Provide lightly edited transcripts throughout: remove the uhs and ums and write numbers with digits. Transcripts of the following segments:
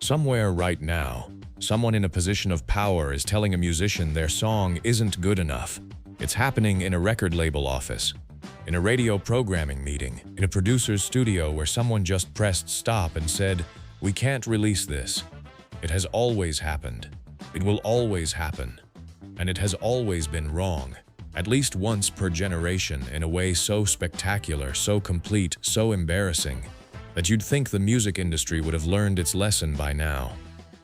Somewhere right now, someone in a position of power is telling a musician their song isn't good enough. It's happening in a record label office, in a radio programming meeting, in a producer's studio where someone just pressed stop and said, "We can't release this." It has always happened. It will always happen. And it has always been wrong, at least once per generation, in a way so spectacular, so complete, so embarrassing, that you'd think the music industry would have learned its lesson by now.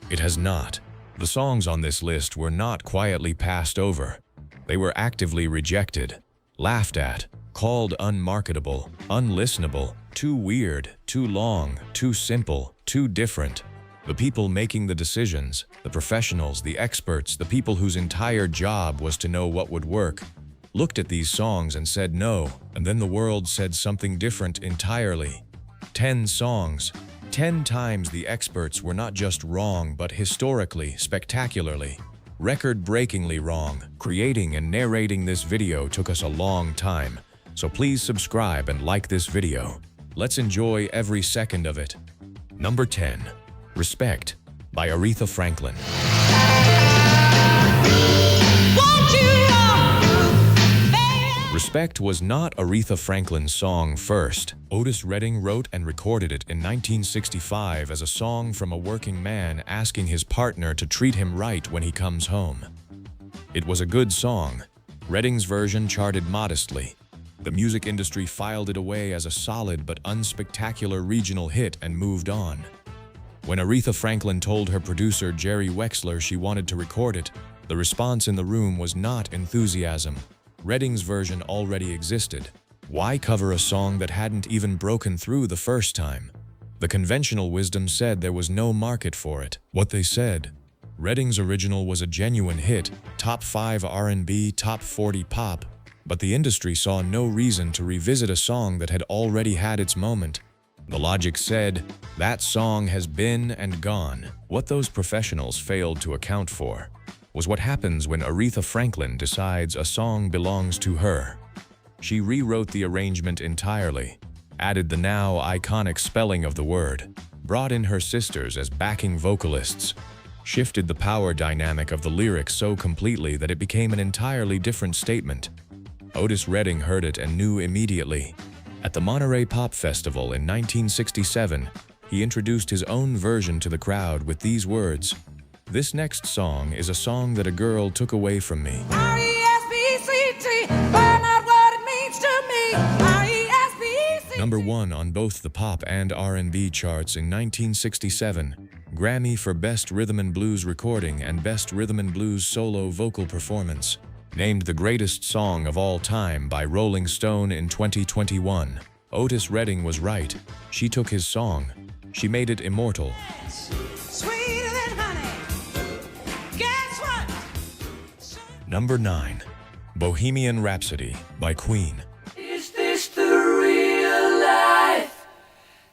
It has not. The songs on this list were not quietly passed over. They were actively rejected, laughed at, called unmarketable, unlistenable, too weird, too long, too simple, too different. The people making the decisions, the professionals, the experts, the people whose entire job was to know what would work, looked at these songs and said no, and then the world said something different entirely. 10 songs. 10 times the experts were not just wrong, but historically, spectacularly, record-breakingly wrong. Creating and narrating this video took us a long time, so please subscribe and like this video. Let's enjoy every second of it. Number 10. Respect by Aretha Franklin. Respect was not Aretha Franklin's song first. Otis Redding wrote and recorded it in 1965 as a song from a working man asking his partner to treat him right when he comes home. It was a good song. Redding's version charted modestly. The music industry filed it away as a solid but unspectacular regional hit and moved on. When Aretha Franklin told her producer Jerry Wexler she wanted to record it, the response in the room was not enthusiasm. Redding's version already existed. Why cover a song that hadn't even broken through the first time? The conventional wisdom said there was no market for it. What they said? Redding's original was a genuine hit, top 5 R&B, top 40 pop, but the industry saw no reason to revisit a song that had already had its moment. The logic said, that song has been and gone. What those professionals failed to account for was what happens when Aretha Franklin decides a song belongs to her. She rewrote the arrangement entirely, added the now iconic spelling of the word, brought in her sisters as backing vocalists, shifted the power dynamic of the lyrics so completely that it became an entirely different statement. Otis Redding heard it and knew immediately. At the Monterey Pop Festival in 1967, he introduced his own version to the crowd with these words, "This next song is a song that a girl took away from me." R-E-S-P-C-T, find out what it means to me. R-E-S-P-C-T. Number 1 on both the pop and R&B charts in 1967, Grammy for Best Rhythm and Blues Recording and Best Rhythm and Blues Solo Vocal Performance. Named the greatest song of all time by Rolling Stone in 2021. Otis Redding was right. She took his song. She made it immortal. Sweeter than honey. Guess what? Number 9. Bohemian Rhapsody by Queen. Is this the real life?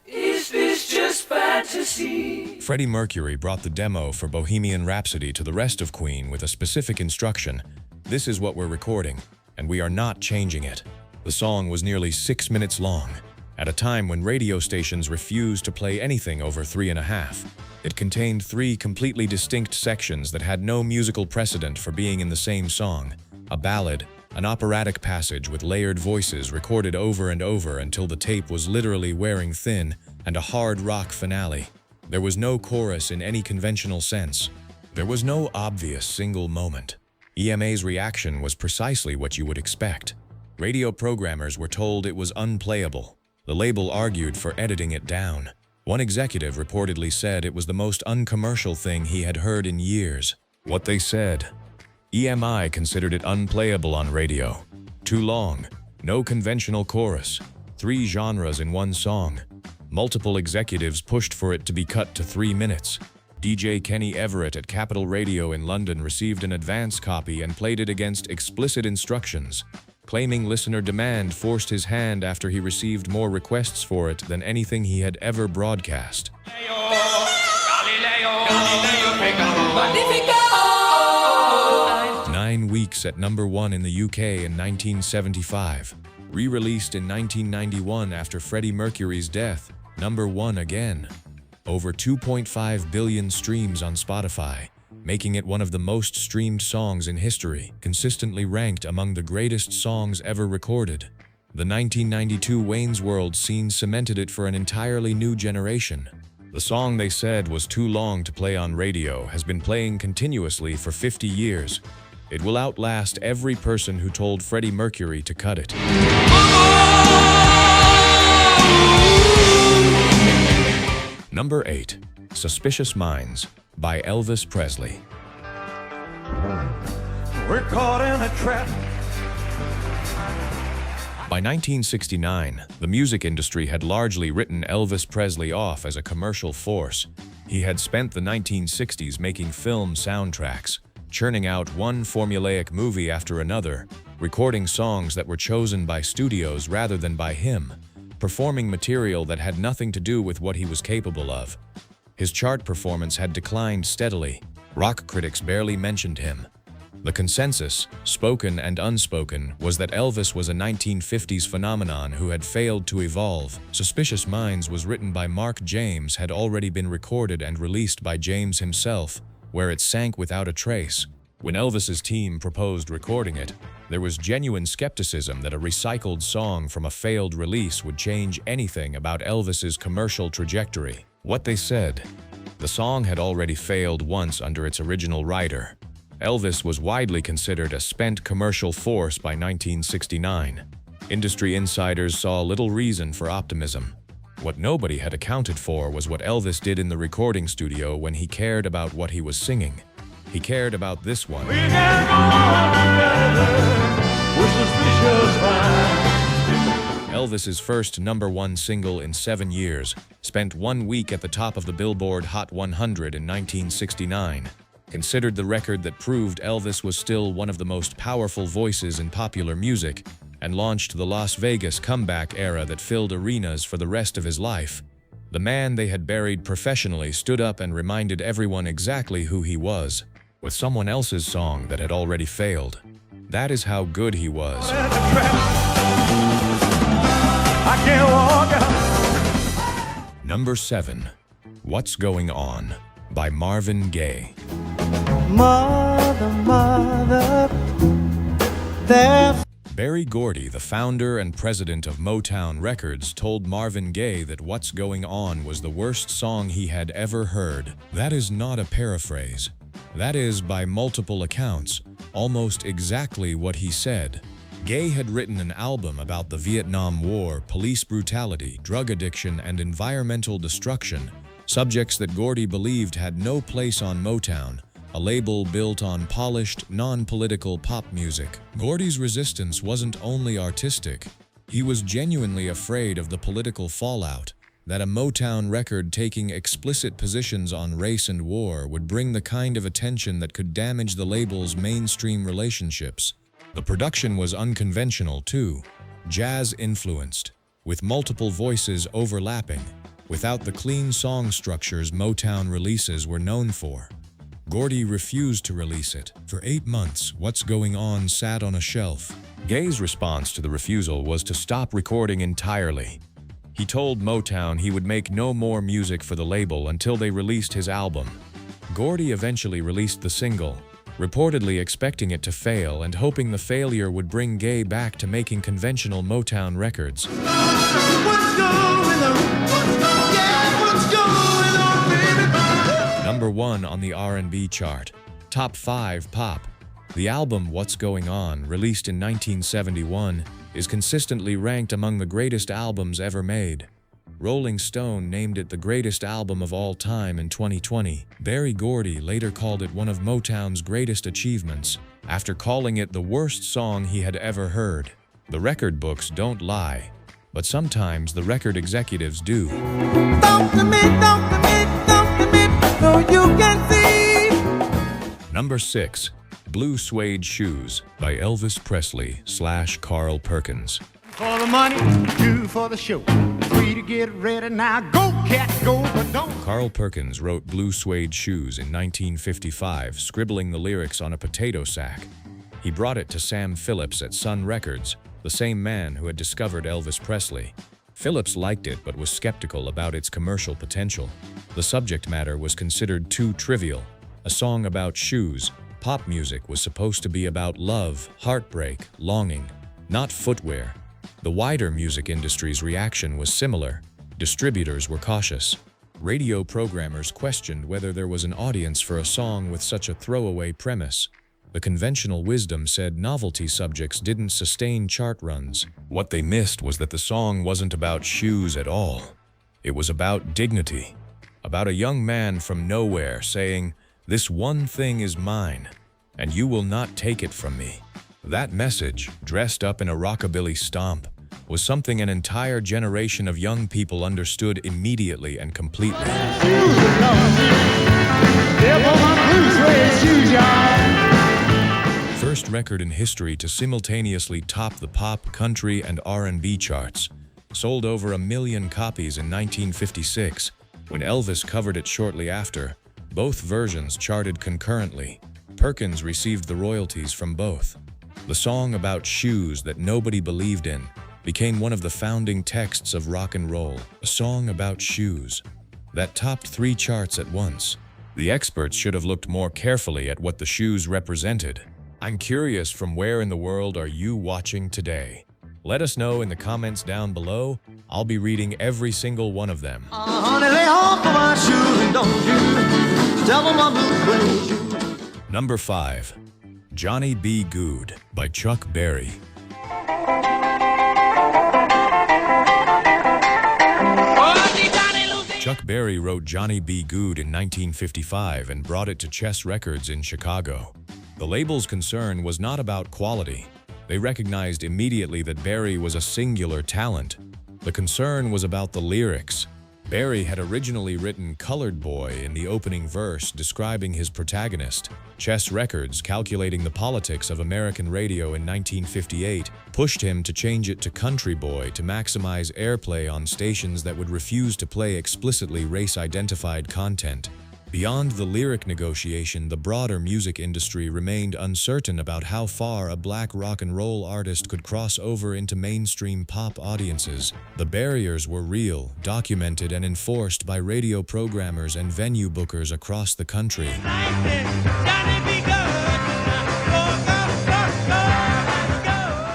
Is this just fantasy? Freddie Mercury brought the demo for Bohemian Rhapsody to the rest of Queen with a specific instruction. This is what we're recording, and we are not changing it. The song was nearly 6 minutes long, at a time when radio stations refused to play anything over 3.5. It contained 3 completely distinct sections that had no musical precedent for being in the same song. A ballad, an operatic passage with layered voices recorded over and over until the tape was literally wearing thin, and a hard rock finale. There was no chorus in any conventional sense. There was no obvious single moment. EMA's reaction was precisely what you would expect. Radio programmers were told it was unplayable. The label argued for editing it down. One executive reportedly said it was the most uncommercial thing he had heard in years. What they said? EMI considered it unplayable on radio. Too long, no conventional chorus, 3 genres in one song. Multiple executives pushed for it to be cut to 3 minutes. DJ Kenny Everett at Capital Radio in London received an advance copy and played it against explicit instructions, claiming listener demand forced his hand after he received more requests for it than anything he had ever broadcast. 9 weeks at number 1 in the UK in 1975. Re-released in 1991 after Freddie Mercury's death, number 1 again. over 2.5 billion streams on Spotify, making it one of the most streamed songs in history, consistently ranked among the greatest songs ever recorded. The 1992 Wayne's World scene cemented it for an entirely new generation. The song they said was too long to play on radio has been playing continuously for 50 years. It will outlast every person who told Freddie Mercury to cut it. Number 8. Suspicious Minds by Elvis Presley. We're caught in a trap. By 1969, the music industry had largely written Elvis Presley off as a commercial force. He had spent the 1960s making film soundtracks, churning out one formulaic movie after another, recording songs that were chosen by studios rather than by him, performing material that had nothing to do with what he was capable of. His chart performance had declined steadily. Rock critics barely mentioned him. The consensus, spoken and unspoken, was that Elvis was a 1950s phenomenon who had failed to evolve. Suspicious Minds was written by Mark James, had already been recorded and released by James himself, where it sank without a trace. When Elvis's team proposed recording it, there was genuine skepticism that a recycled song from a failed release would change anything about Elvis's commercial trajectory. What they said: the song had already failed once under its original writer. Elvis was widely considered a spent commercial force by 1969. Industry insiders saw little reason for optimism. What nobody had accounted for was what Elvis did in the recording studio when he cared about what he was singing. He cared about this one. We gotta go on together. We're suspicious minds. Elvis's first #1 single in 7 years, spent 1 week at the top of the Billboard Hot 100 in 1969. Considered the record that proved Elvis was still one of the most powerful voices in popular music, and launched the Las Vegas comeback era that filled arenas for the rest of his life. The man they had buried professionally stood up and reminded everyone exactly who he was, with someone else's song that had already failed. That is how good he was. I can't walk out. Number 7. What's Going On by Marvin Gaye. Mother, there. Berry Gordy, the founder and president of Motown Records, told Marvin Gaye that What's Going On was the worst song he had ever heard. That is not a paraphrase. That is, by multiple accounts, almost exactly what he said. Gaye had written an album about the Vietnam War, police brutality, drug addiction, and environmental destruction, subjects that Gordy believed had no place on Motown, a label built on polished, non-political pop music. Gordy's resistance wasn't only artistic. He was genuinely afraid of the political fallout, that a Motown record taking explicit positions on race and war would bring the kind of attention that could damage the label's mainstream relationships. The production was unconventional, too, jazz-influenced, with multiple voices overlapping, without the clean song structures Motown releases were known for. Gordy refused to release it. For 8 months, What's Going On sat on a shelf. Gaye's response to the refusal was to stop recording entirely. He told Motown he would make no more music for the label until they released his album. Gordy eventually released the single, reportedly expecting it to fail and hoping the failure would bring Gaye back to making conventional Motown records. What's going on? What's going on, baby? Number 1 on the R&B chart. Top 5 pop. The album What's Going On, released in 1971, is consistently ranked among the greatest albums ever made. Rolling Stone named it the greatest album of all time in 2020. Berry Gordy later called it one of Motown's greatest achievements, after calling it the worst song he had ever heard. The record books don't lie, but sometimes the record executives do. Don't commit, so you can see. Number 6. Blue Suede Shoes by Elvis Presley / Carl Perkins. For the money, 2 for the show. 3 to get ready now. Go, cat, go, but don't. Carl Perkins wrote Blue Suede Shoes in 1955, scribbling the lyrics on a potato sack. He brought it to Sam Phillips at Sun Records, the same man who had discovered Elvis Presley. Phillips liked it but was skeptical about its commercial potential. The subject matter was considered too trivial. A song about shoes, pop music was supposed to be about love, heartbreak, longing, not footwear. The wider music industry's reaction was similar. Distributors were cautious. Radio programmers questioned whether there was an audience for a song with such a throwaway premise. The conventional wisdom said novelty subjects didn't sustain chart runs. What they missed was that the song wasn't about shoes at all. It was about dignity. About a young man from nowhere saying, "This one thing is mine, and you will not take it from me." That message, dressed up in a rockabilly stomp, was something an entire generation of young people understood immediately and completely. First record in history to simultaneously top the pop, country, and R&B charts. Sold over 1 million copies in 1956. When Elvis covered it shortly after, both versions charted concurrently. Perkins received the royalties from both. The song about shoes that nobody believed in became one of the founding texts of rock and roll. A song about shoes that topped 3 charts at once. The experts should have looked more carefully at what the shoes represented. I'm curious, from where in the world are you watching today? Let us know in the comments down below. I'll be reading every single one of them. Honey, lay off of my shoes and don't you tell them I'm blue suede shoes. Number 5. Johnny B. Goode by Chuck Berry. Chuck Berry wrote Johnny B. Goode in 1955 and brought it to Chess Records in Chicago. The label's concern was not about quality. They recognized immediately that Berry was a singular talent. The concern was about the lyrics. Berry had originally written "Colored Boy" in the opening verse describing his protagonist. Chess Records, calculating the politics of American radio in 1958, pushed him to change it to "Country Boy" to maximize airplay on stations that would refuse to play explicitly race-identified content. Beyond the lyric negotiation, the broader music industry remained uncertain about how far a black rock and roll artist could cross over into mainstream pop audiences. The barriers were real, documented and enforced by radio programmers and venue bookers across the country.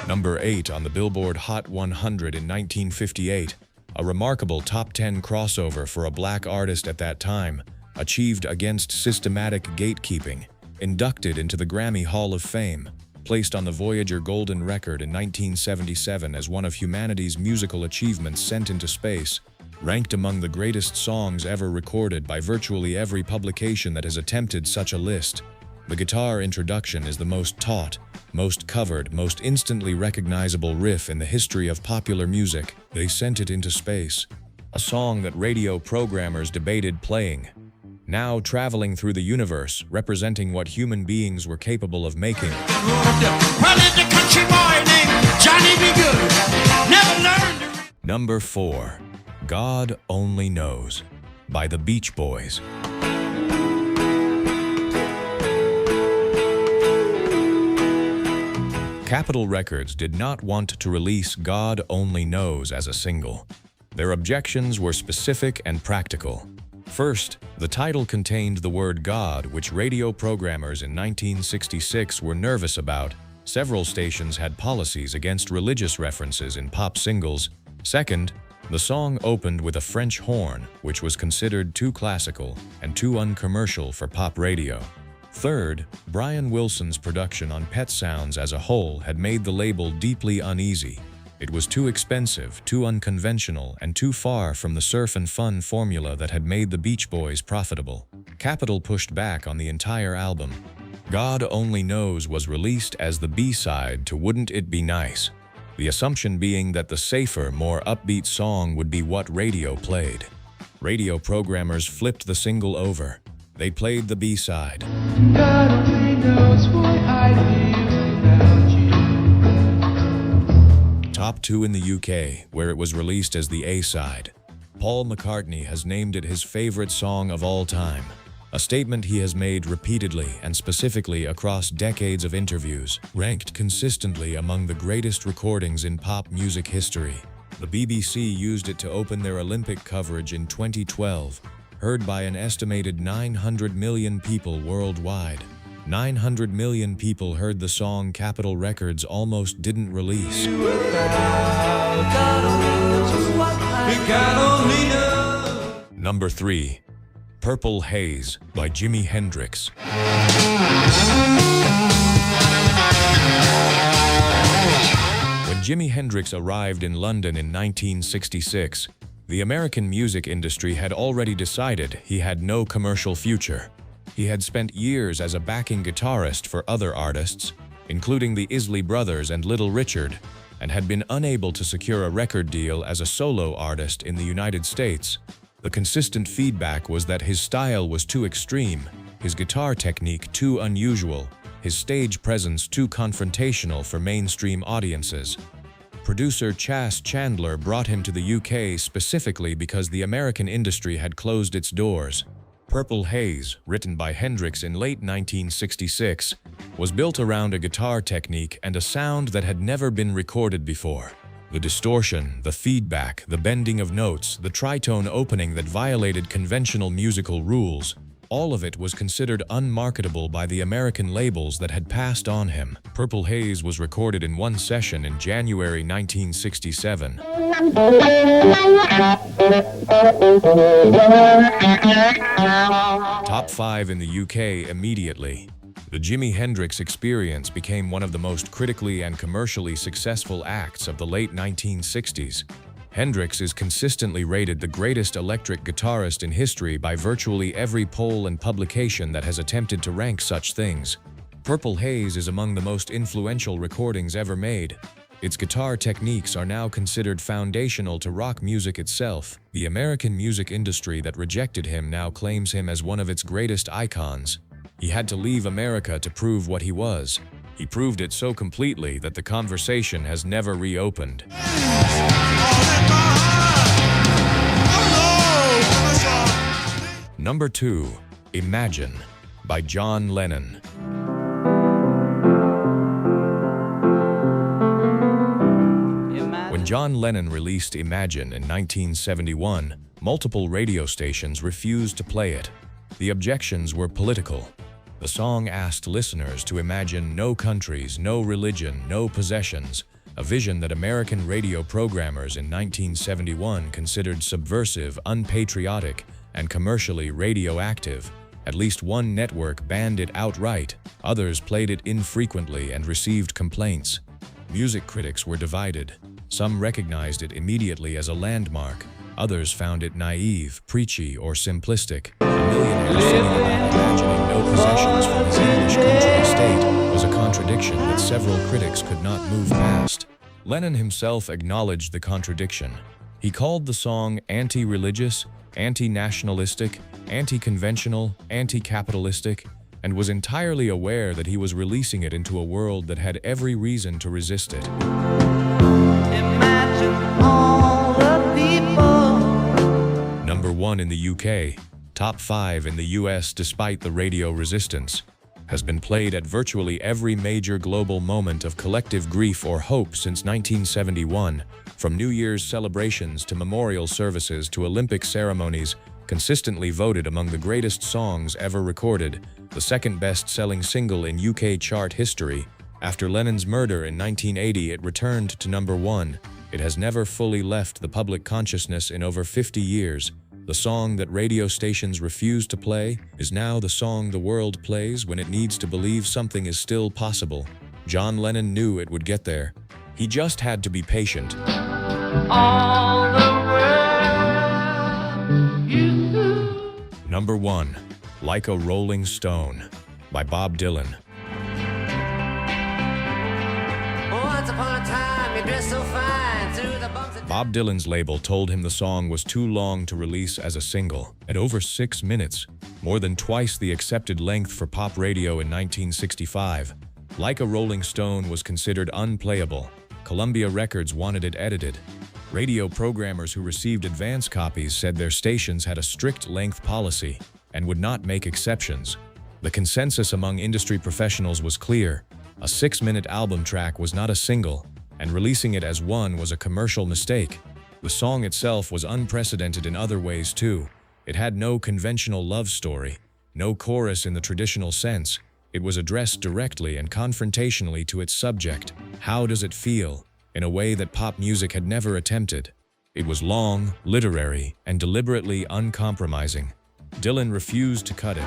Number 8 on the Billboard Hot 100 in 1958, a remarkable top 10 crossover for a black artist at that time, achieved against systematic gatekeeping, inducted into the Grammy Hall of Fame, placed on the Voyager Golden Record in 1977 as one of humanity's musical achievements sent into space, ranked among the greatest songs ever recorded by virtually every publication that has attempted such a list. The guitar introduction is the most taught, most covered, most instantly recognizable riff in the history of popular music. They sent it into space. A song that radio programmers debated playing. Now traveling through the universe, representing what human beings were capable of making. Number 4. God Only Knows by the Beach Boys. Capitol Records did not want to release God Only Knows as a single. Their objections were specific and practical. First, the title contained the word God, which radio programmers in 1966 were nervous about. Several stations had policies against religious references in pop singles. Second, the song opened with a French horn, which was considered too classical and too uncommercial for pop radio. Third, Brian Wilson's production on Pet Sounds as a whole had made the label deeply uneasy. It was too expensive, too unconventional, and too far from the surf and fun formula that had made the Beach Boys profitable. Capitol pushed back on the entire album. God Only Knows was released as the B-side to Wouldn't It Be Nice, the assumption being that the safer, more upbeat song would be what radio played. Radio programmers flipped the single over. They played the B-side. God only knows what I feel about you. Top 2 in the UK, where it was released as the A-side. Paul McCartney has named it his favorite song of all time, a statement he has made repeatedly and specifically across decades of interviews, ranked consistently among the greatest recordings in pop music history. The BBC used it to open their Olympic coverage in 2012, heard by an estimated 900 million people worldwide. 900 million people heard the song Capitol Records almost didn't release. Number 3. Purple Haze by Jimi Hendrix. When Jimi Hendrix arrived in London in 1966, the American music industry had already decided he had no commercial future. He had spent years as a backing guitarist for other artists, including the Isley Brothers and Little Richard, and had been unable to secure a record deal as a solo artist in the United States. The consistent feedback was that his style was too extreme, his guitar technique too unusual, his stage presence too confrontational for mainstream audiences. Producer Chas Chandler brought him to the UK specifically because the American industry had closed its doors. Purple Haze, written by Hendrix in late 1966, was built around a guitar technique and a sound that had never been recorded before. The distortion, the feedback, the bending of notes, the tritone opening that violated conventional musical rules, all of it was considered unmarketable by the American labels that had passed on him. Purple Haze was recorded in one session in January 1967. Top 5 in the UK immediately. The Jimi Hendrix Experience became one of the most critically and commercially successful acts of the late 1960s. Hendrix is consistently rated the greatest electric guitarist in history by virtually every poll and publication that has attempted to rank such things. Purple Haze is among the most influential recordings ever made. Its guitar techniques are now considered foundational to rock music itself. The American music industry that rejected him now claims him as one of its greatest icons. He had to leave America to prove what he was. He proved it so completely that the conversation has never reopened. Number 2. Imagine by John Lennon. When John Lennon released Imagine in 1971, multiple radio stations refused to play it. The objections were political. The song asked listeners to imagine no countries, no religion, no possessions, a vision that American radio programmers in 1971 considered subversive, unpatriotic, and commercially radioactive. At least one network banned it outright. Others played it infrequently and received complaints. Music critics were divided. Some recognized it immediately as a landmark. Others found it naive, preachy, or simplistic. A millionaire singing about imagining no possessions from his English country estate was a contradiction that several critics could not move past. Lennon himself acknowledged the contradiction. He called the song anti-religious, anti-nationalistic, anti-conventional, anti-capitalistic, and was entirely aware that he was releasing it into a world that had every reason to resist it. Imagine all the people. Number 1 in the UK, top 5 in the US despite the radio resistance, has been played at virtually every major global moment of collective grief or hope since 1971, from New Year's celebrations to memorial services to Olympic ceremonies, consistently voted among the greatest songs ever recorded, the second best-selling single in UK chart history. After Lennon's murder in 1980, it returned to number 1. It has never fully left the public consciousness in over 50 years. The song that radio stations refuse to play is now the song the world plays when it needs to believe something is still possible. John Lennon knew it would get there. He just had to be patient. All the world you. Number 1. Like a Rolling Stone by Bob Dylan. Once upon a time, you dressed so fine through the bumps. Bob Dylan's label told him the song was too long to release as a single. At over 6 minutes, more than twice the accepted length for pop radio in 1965, Like a Rolling Stone was considered unplayable. Columbia Records wanted it edited. Radio programmers who received advance copies said their stations had a strict length policy and would not make exceptions. The consensus among industry professionals was clear. A 6-minute album track was not a single, and releasing it as one was a commercial mistake. The song itself was unprecedented in other ways too. It had no conventional love story, no chorus in the traditional sense. It was addressed directly and confrontationally to its subject, how does it feel, in a way that pop music had never attempted. It was long, literary, and deliberately uncompromising. Dylan refused to cut it.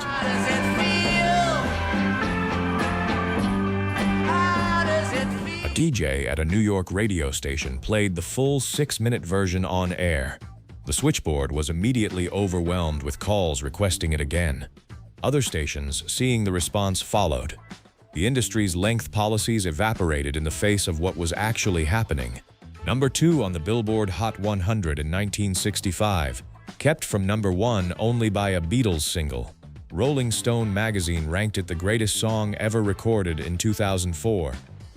A DJ at a New York radio station played the full 6-minute version on air. The switchboard was immediately overwhelmed with calls requesting it again. Other stations, seeing the response, followed. The industry's length policies evaporated in the face of what was actually happening. Number 2 on the Billboard Hot 100 in 1965, kept from number 1 only by a Beatles single. Rolling Stone magazine ranked it the greatest song ever recorded in 2004,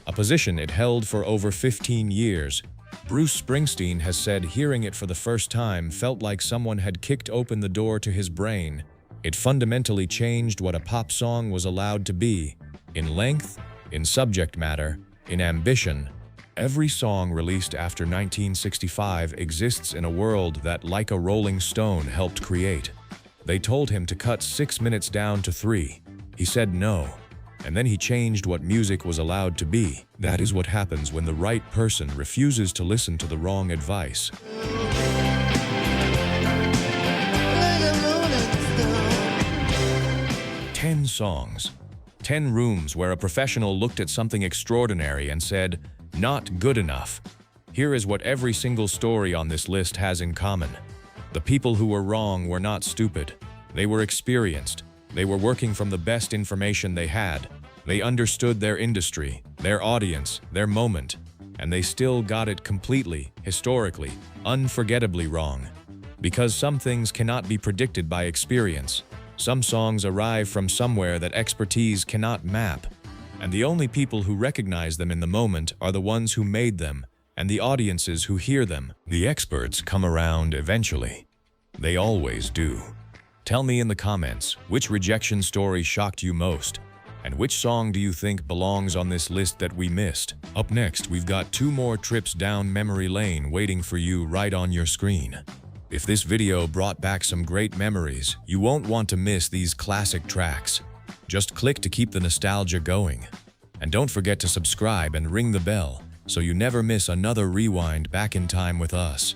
a position it held for over 15 years. Bruce Springsteen has said hearing it for the first time felt like someone had kicked open the door to his brain. It fundamentally changed what a pop song was allowed to be, in length, in subject matter, in ambition. Every song released after 1965 exists in a world that, like a Rolling Stone, helped create. They told him to cut 6 minutes down to 3. He said no. And then he changed what music was allowed to be. That is what happens when the right person refuses to listen to the wrong advice. 10 songs. 10 rooms where a professional looked at something extraordinary and said, "Not good enough." Here is what every single story on this list has in common. The people who were wrong were not stupid. They were experienced. They were working from the best information they had. They understood their industry, their audience, their moment, and they still got it completely, historically, unforgettably wrong. Because some things cannot be predicted by experience. Some songs arrive from somewhere that expertise cannot map, and the only people who recognize them in the moment are the ones who made them, and the audiences who hear them. The experts come around eventually. They always do. Tell me in the comments, which rejection story shocked you most? And which song do you think belongs on this list that we missed? Up next, we've got 2 more trips down memory lane waiting for you right on your screen. If this video brought back some great memories, you won't want to miss these classic tracks. Just click to keep the nostalgia going. And don't forget to subscribe and ring the bell so you never miss another rewind back in time with us.